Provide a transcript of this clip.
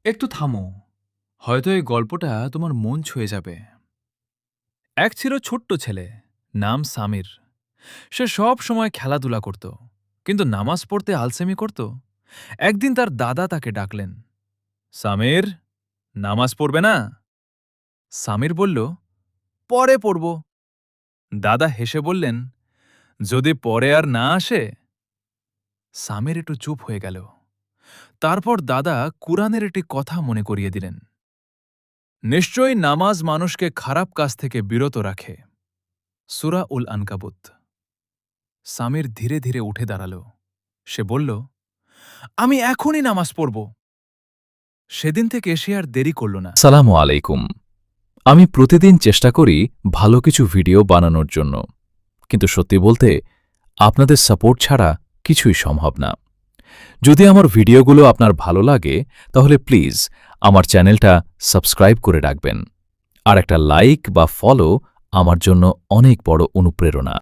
একটু থামো। হয়তো এই গল্পটা তোমার মন ছুঁয়ে যাবে। এক ছিল ছোট্ট ছেলে, নাম সামির। সে সব সময় খেলাধুলা করত, কিন্তু নামাজ পড়তে আলসেমি করত। একদিন তার দাদা তাকে ডাকলেন, সামির, নামাজ পড়বে না? সামির বলল, পরে পড়ব। দাদা হেসে বললেন, যদি পরে আর না আসে? সামির একটু চুপ হয়ে গেল। তারপর দাদা কুরআনের একটি কথা মনে করিয়ে দিলেন, নিশ্চয়ই নামাজ মানুষকে খারাপ কাজ থেকে বিরত রাখে। সূরা উল আনকাবুত। সামির ধীরে ধীরে উঠে দাঁড়াল। সে বলল, আমি এখনই নামাজ পড়ব। সেদিন থেকে সে আর দেরি করল না। আসসালামু আলাইকুম। আমি প্রতিদিন চেষ্টা করি ভালো কিছু ভিডিও বানানোর জন্য, কিন্তু সত্যি বলতে আপনাদের সাপোর্ট ছাড়া কিছুই সম্ভব না। যদি আমার ভিডিওগুলো আপনার ভালো লাগে তাহলে প্লিজ আমার চ্যানেলটা সাবস্ক্রাইব করে রাখবেন, আর একটা লাইক বা ফলো আমার জন্য অনেক বড় অনুপ্রেরণা।